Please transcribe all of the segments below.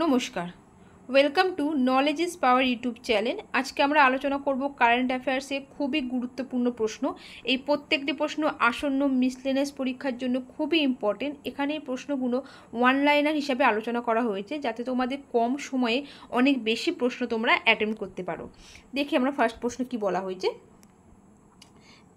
নমস্কার, welcome to knowledge is power YouTube channel. আজকে আমরা আলোচনা করব কারেন্ট অ্যাফেয়ার্সে খুবই গুরুত্বপূর্ণ প্রশ্ন। এই প্রত্যেকটি প্রশ্ন আসন্ন মিসলেনিয়াস পরীক্ষার জন্য খুবই ইম্পর্টেন্ট। এখানে এই প্রশ্নগুলো ওয়ান লাইনার হিসাবে আলোচনা করা হয়েছে, যাতে তোমাদের কম সময়ে অনেক বেশি প্রশ্ন তোমরা অ্যাটেম্প্ট করতে পারো। দেখি আমরা ফার্স্ট প্রশ্ন কি বলা হয়েছে।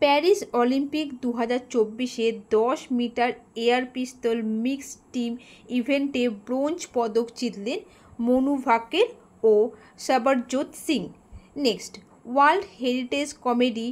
প্যারিস অলিম্পিক 2024-এ 10 meter air pistol mixed team ইভেন্টে ব্রোঞ্জ পদক জিতলেন মনু ভাকের ও Sarabjot Singh. Next, world heritage committee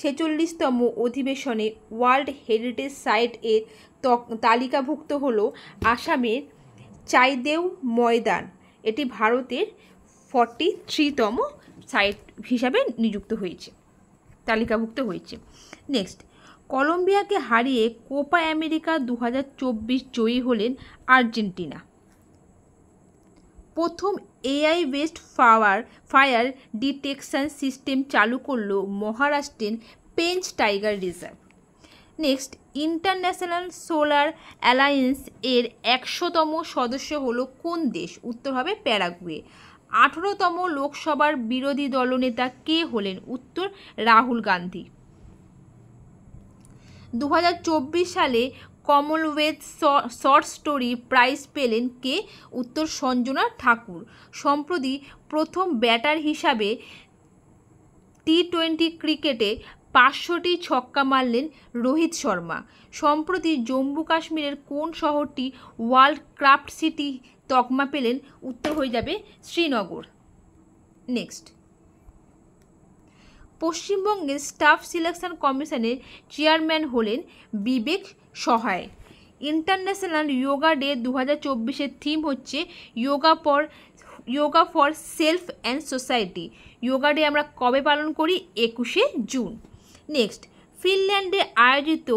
46তম অধিবেশনে ওয়ার্ল্ড হেরিটেজ সাইট এর তালিকাভুক্ত হল আসামের চাইদেউ ময়দান। এটি ভারতের 43তম সাইট হিসাবে নিযুক্ত হয়েছে, তালিকাভুক্ত হয়েছে। নেক্সট, কলম্বিয়াকে হারিয়ে কোপা আমেরিকা 2024 জয়ী হলেন আর্জেন্টিনা। প্রথম AI based fire detection system চালু করল মহারাষ্ট্রের Pench tiger reserve. Next, international solar alliance এর 100তম সদস্য হলো কোন দেশ? উত্তর হবে প্যারাগুয়ে। 18তম লোকসভার বিরোধী দলনেতা কে হলেন? উত্তর রাহুল গান্ধী। 2024 সালে কমনওয়েলথ শর্ট স্টোরি প্রাইজ পেলেন কে? উত্তর সঞ্জনা ঠাকুর। সম্প্রতি প্রথম ব্যাটার হিসাবে টি20 ক্রিকেটে 500টি ছক্কা মারলেন রোহিত শর্মা। সম্প্রতি জম্মু কাশ্মীরের কোন শহরটি ওয়ার্ল্ড ক্রাফট সিটি তকমা পেলেন? উত্তর হয়ে যাবে শ্রীনগর। নেক্সট, পশ্চিমবঙ্গের স্টাফ সিলেকশন কমিশনের চেয়ারম্যান হলেন বিবেক সহায়। ইন্টারন্যাশনাল যোগা ডে 2024-এর থিম হচ্ছে yoga for self and society. Yoga day আমরা কবে পালন করি? 21শে জুন। নেক্সট, ফিনল্যান্ডে আয়োজিত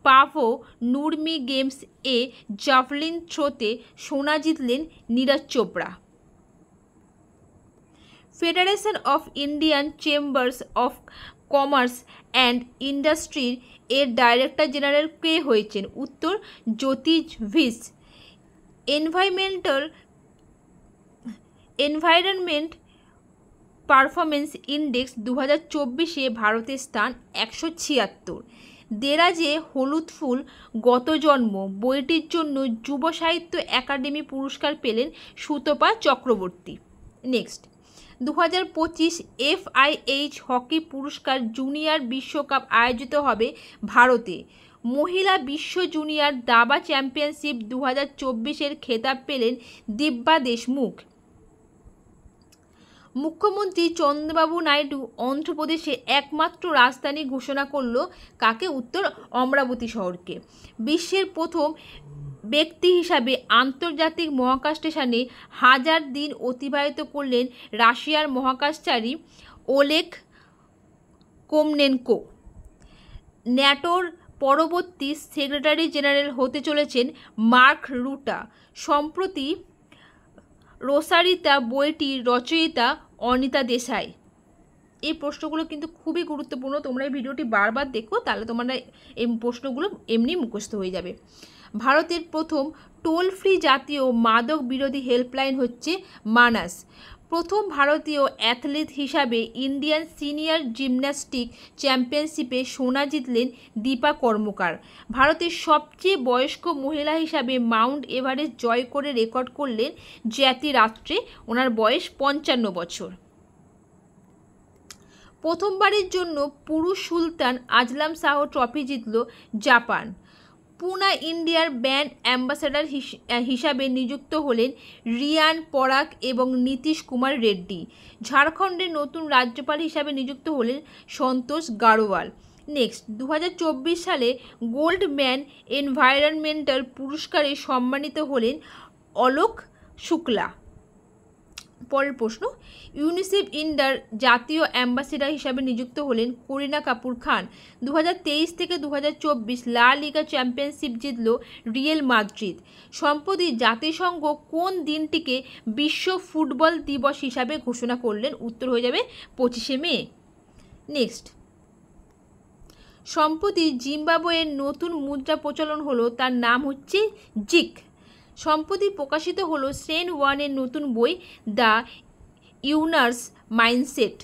পাভো নুরমি গেমস এ জাভলিন থ্রোতে সোনা জিতলেন Neeraj Chopra. Federation of Indian chambers of commerce and ইন্ডাস্ট্রির এর ডাইরেক্টর জেনারেল কে হয়েছেন? উত্তর জ্যোতিজ ভিস। এনভায়রনমেন্ট পারফরমেন্স ইন্ডেক্স 2024-এ ভারতের স্থান 176। দেরাজে হলুদ ফুল গত জন্ম বইটির জন্য যুব সাহিত্য একাডেমি পুরস্কার পেলেন Sutapa Chakraborty. Next, 2025 FIH hockey পুরস্কার জুনিয়র বিশ্বকাপ আয়োজিত হবে ভারতে। মহিলা বিশ্ব জুনিয়র দাবা চ্যাম্পিয়নশিপ 2024-এর খেতাব পেলেন দিব্যা দেশমুখ। মুখ্যমন্ত্রী চন্দ্রবাবু নাইডু অন্ধ্রপ্রদেশে একমাত্র রাজধানী ঘোষণা করল কাকে? উত্তর অমরাবতী শহরকে। বিশ্বের প্রথম ব্যক্তি হিসাবে আন্তর্জাতিক মহাকাশ স্টেশনে 1000 দিন অতিবাহিত করলেন রাশিয়ার মহাকাশচারী ওলেগ কোমনেনকো। ন্যাটোর পরবর্তী সেক্রেটারি জেনারেল হতে চলেছেন মার্ক রুটা। সম্প্রতি রোসারিতা বইটির রচয়িতা অনিতা দেশাই। এই প্রশ্নগুলো কিন্তু খুবই গুরুত্বপূর্ণ, তোমরা এই ভিডিওটি বারবার দেখো, তাহলে তোমরা এই প্রশ্নগুলো এমনি মুখস্থ হয়ে যাবে। ভারতের প্রথম টোল ফ্রি জাতীয় মাদক বিরোধী হেল্পলাইন হচ্ছে মানাস। প্রথম ভারতীয় অ্যাথলিট হিসাবে ইন্ডিয়ান সিনিয়র জিমন্যাস্টিক চ্যাম্পিয়নশিপে সোনা জিতলেন দীপা কর্মকার। ভারতের সবচেয়ে বয়স্ক মহিলা হিসাবে মাউন্ট এভারেস্ট জয় করে রেকর্ড করলেন জ্যাতি রাত্রে, ওনার বয়স 55 বছর। প্রথমবারের জন্য পুরুষ সুলতান আজলাম শাহ ট্রফি জিতল জাপান। পুনা ইন্ডিয়ার ব্র্যান্ড অ্যাম্বাসাডার হিসাবে নিযুক্ত হলেন রিয়ান পরাগ এবং নীতিশ কুমার রেড্ডি। ঝাড়খণ্ডের নতুন রাজ্যপাল হিসাবে নিযুক্ত হলেন সন্তোষ গারোয়াল। নেক্সট, 2024 সালে গোল্ড ম্যান এনভায়রনমেন্টাল পুরস্কারে সম্মানিত হলেন অলোক শুক্লা। পরের প্রশ্ন, ইউনিসেফ ইন্ডিয়ার জাতীয় অ্যাম্বাসেডর হিসাবে নিযুক্ত হলেন করিনা কাপুর খান। 2023 থেকে 2024 লা লিগা চ্যাম্পিয়নশিপ জিতল রিয়েল মাদ্রিদ। সম্প্রতি জাতিসংঘ কোন দিনটিকে বিশ্ব ফুটবল দিবস হিসাবে ঘোষণা করলেন? উত্তর হয়ে যাবে 25শে মে। নেক্সট, সম্প্রতি জিম্বাবুয়ের নতুন মুদ্রা প্রচলন হলো, তার নাম হচ্ছে জিক। সম্প্রতি প্রকাশিত হলো সেন ওয়ানের নতুন বই দ্য ইউনার্স মাইন্ডসেট।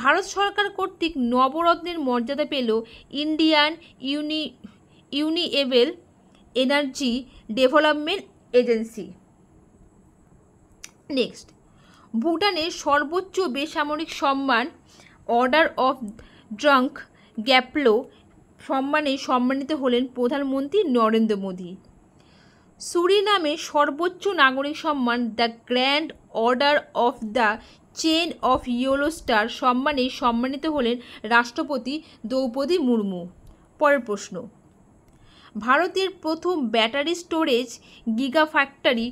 ভারত সরকার কর্তৃক নবরত্নের মর্যাদা পেল Indian renewable energy development agency. Next, ভুটানের সর্বোচ্চ বেসামরিক সম্মান অর্ডার অফ ড্রাঙ্ক গ্যাপলো সম্মানে সম্মানিত হলেন প্রধানমন্ত্রী নরেন্দ্র মোদী। সুরিনামের সর্বোচ্চ নাগরিক সম্মান the grand order of the chain of yellow star সম্মানে সম্মানিত হলেন রাষ্ট্রপতি দ্রৌপদী মুর্মু। পরের প্রশ্ন, ভারতের প্রথম ব্যাটারি স্টোরেজ গিগা ফ্যাক্টরি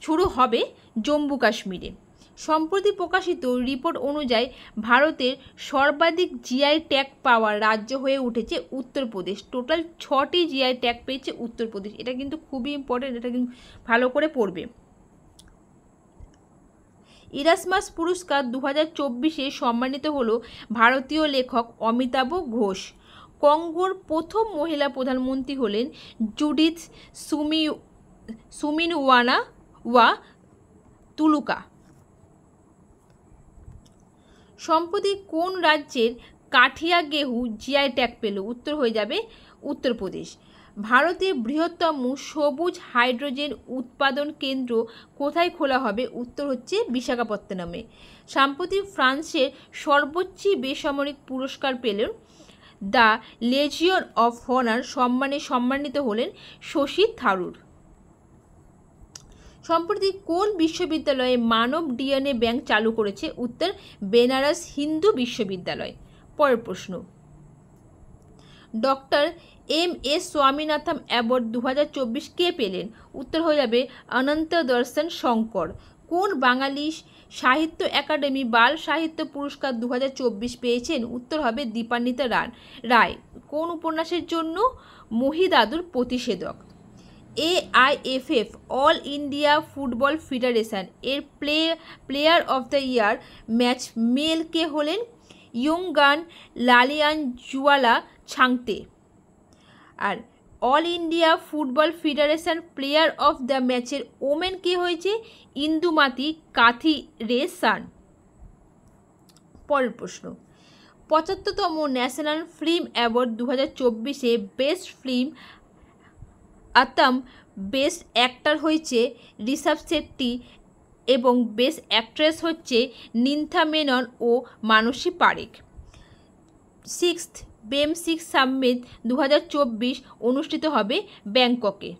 শুরু হবে জম্মু কাশ্মীরে। সম্প্রতি প্রকাশিত রিপোর্ট অনুযায়ী ভারতের সর্বাধিক জিআই ট্যাগ পাওয়া রাজ্য হয়ে উঠেছে উত্তরপ্রদেশ। টোটাল 6টি জিআই ট্যাগ পেয়েছে উত্তরপ্রদেশ। এটা কিন্তু খুবই ইম্পর্টেন্ট, এটা কিন্তু ভালো করে পড়বে। ইরাসমাস পুরস্কার 2024-এ সম্মানিত হলো ভারতীয় লেখক অমিতাভ ঘোষ। কঙ্গোর প্রথম মহিলা প্রধানমন্ত্রী হলেন জুডিথ সুমিনওয়ানা তুলুকা। সম্প্রতি কোন রাজ্যের কাঠিয়া গেহু জিআই ট্যাগ পেল? উত্তর হয়ে যাবে উত্তরপ্রদেশ। ভারতের বৃহত্তম সবুজ হাইড্রোজেন উৎপাদন কেন্দ্র কোথায় খোলা হবে? উত্তর হচ্ছে বিশাখাপত্তনমে। সাম্প্রতিক ফ্রান্সের সর্বোচ্চ বেসামরিক পুরস্কার পেলেন দ্য লেজিয়ন অফ অনার সম্মানে সম্মানিত হলেন শশী থারুর। সম্প্রতি কোন বিশ্ববিদ্যালয়ে মানব ডিএনএ ব্যাংক চালু করেছে? উত্তর বেনারস হিন্দু বিশ্ববিদ্যালয়। পরের প্রশ্ন, ডক্টর এম.এস. স্বামীনাথন অ্যাওয়ার্ড 2024 কে পেলেন? উত্তর হয়ে যাবে অনন্ত দর্শন শঙ্কর। কোন বাঙালি সাহিত্য একাডেমি বাল সাহিত্য পুরস্কার 2024 পেয়েছেন? উত্তর হবে দীপান্বিতা রায়। কোন উপন্যাসের জন্য? মহিদাদুর প্রতিষেধক। AIFF all India football federation এর player of the year match male কে হলেন? ইয়ংগান লালিয়ানজুয়ালা ছাংতে। আর all India football federation player of the ম্যাচের ওমেন কে হয়েছে? ইন্দুমাতি কাথিরেসান। পরের প্রশ্ন, 75তম ন্যাশনাল ফিল্ম অ্যাওয়ার্ড 2024-এ best film Aattam, best actor হয়েছে ঋষভ শেট্টি এবং বেস্ট অ্যাক্ট্রেস হচ্ছে নিন্থা মেনন ও Manasi Parekh. 6th BEM6 summit 2024 অনুষ্ঠিত হবে ব্যাংককে।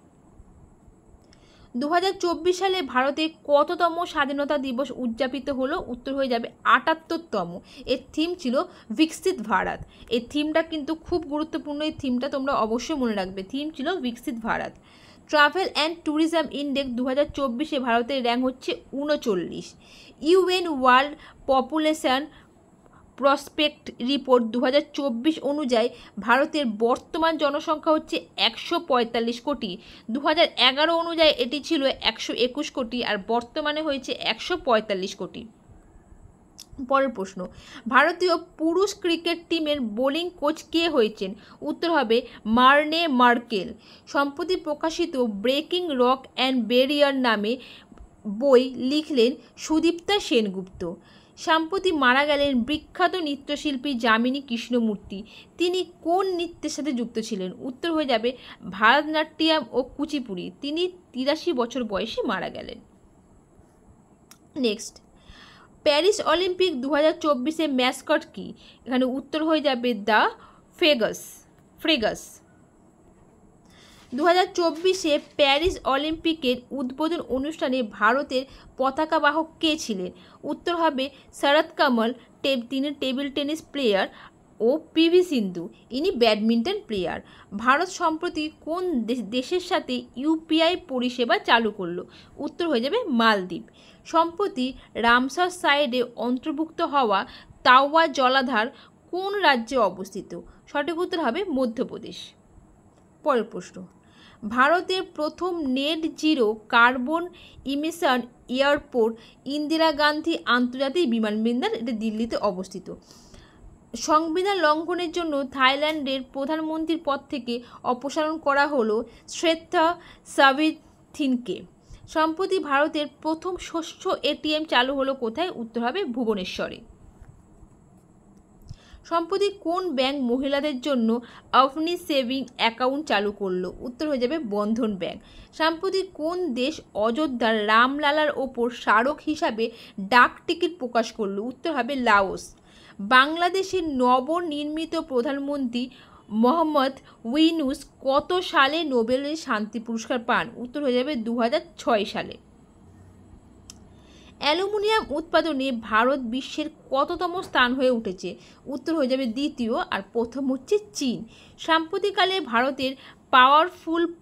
2024 সালে ভারতে কততম স্বাধীনতা দিবস উদযাপিত হলো? উত্তর হয়ে যাবে 78তম। এর থিম ছিল বিকশিত ভারত। এই থিমটা কিন্তু খুব গুরুত্বপূর্ণ, এই থিমটা তোমরা অবশ্যই মনে রাখবে। থিম ছিল Viksit Bharat. Travel and tourism index 2024-এ ভারতের র্যাঙ্ক হচ্ছে 39। UN world population prospect report 2024 অনুযায়ী ভারতের বর্তমান জনসংখ্যা হচ্ছে 145 কোটি। 2011 অনুযায়ী এটি ছিল 121 কোটি, আর বর্তমানে হয়েছে 145 কোটি। পরের প্রশ্ন, ভারতীয় পুরুষ ক্রিকেট টিমের বোলিং কোচ কে হয়েছেন? উত্তর হবে মার্নে মার্কেল। সম্প্রতি প্রকাশিত ব্রেকিং রক অ্যান্ড বেরিয়ার নামে বই লিখলেন সুদীপ্তা সেনগুপ্ত। সম্প্রতি মারা গেলেন বিখ্যাত নৃত্যশিল্পী যামিনী কৃষ্ণমূর্তি। তিনি কোন নৃত্যের সাথে যুক্ত ছিলেন? উত্তর হয়ে যাবে ভারতনাট্যম ও কুচিপুড়ি। তিনি 83 বছর বয়সে মারা গেলেন। নেক্সট, প্যারিস অলিম্পিক 2024-এ ম্যাসকট কি? এখানে উত্তর হয়ে যাবে দ্য ফ্রেগাস। 2024-এ প্যারিস অলিম্পিকের উদ্বোধন অনুষ্ঠানে ভারতের পতাকাবাহক কে ছিলেন? উত্তর হবে শরৎ কমল। তিনি টেবিল টেনিস প্লেয়ার ও PV সিন্ধু ইনি ব্যাডমিন্টন প্লেয়ার। ভারত সম্প্রতি কোন দেশের সাথে UPI পরিষেবা চালু করলো? উত্তর হয়ে যাবে মালদ্বীপ। সম্প্রতি রামসার সাইটে অন্তর্ভুক্ত হওয়া তাওয়া জলাধার কোন রাজ্যে অবস্থিত? সঠিক উত্তর হবে মধ্যপ্রদেশ। পরের প্রশ্ন, ভারতের প্রথম net zero carbon emission airport Indira Gandhi আন্তর্জাতিক বিমানবন্দর, এটা দিল্লিতে অবস্থিত। সংবিধান লঙ্ঘনের জন্য থাইল্যান্ডের প্রধানমন্ত্রীর পদ থেকে অপসারণ করা হলো শ্রেষ্ঠা থিনকে। সম্প্রতি ভারতের প্রথম স্বচ্ছ এটিএম চালু হলো কোথায়? উত্তর হবে ভুবনেশ্বরে। সম্প্রতি কোন ব্যাংক মহিলাদের জন্য আপনি সেভিং অ্যাকাউন্ট চালু করলো? উত্তর হয়ে যাবে বন্ধন ব্যাংক। সম্প্রতি কোন দেশ অযোধ্যার রামলালার ওপর স্মারক হিসাবে ডাক টিকিট প্রকাশ করলো? উত্তর হবে লাওস। বাংলাদেশের নবনির্মিত প্রধানমন্ত্রী মোহাম্মদ ইউনূস কত সালে নোবেল শান্তি পুরস্কার পান? উত্তর হয়ে যাবে 2006 সালে। অ্যালুমিনিয়াম উৎপাদনে ভারত বিশ্বের কততম স্থান হয়ে উঠেছে? উত্তর হয়ে যাবে দ্বিতীয়, আর প্রথম হচ্ছে চীন। সাম্প্রতিককালে ভারতের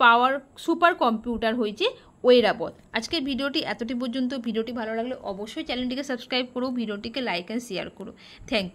পাওয়ার সুপার কম্পিউটার হয়েছে ঐরাবত। আজকের ভিডিওটি এতটি পর্যন্ত। ভিডিওটি ভালো লাগলে অবশ্যই চ্যানেলটিকে সাবস্ক্রাইব করো, ভিডিওটিকে লাইক অ্যান্ড শেয়ার করো। Thank you.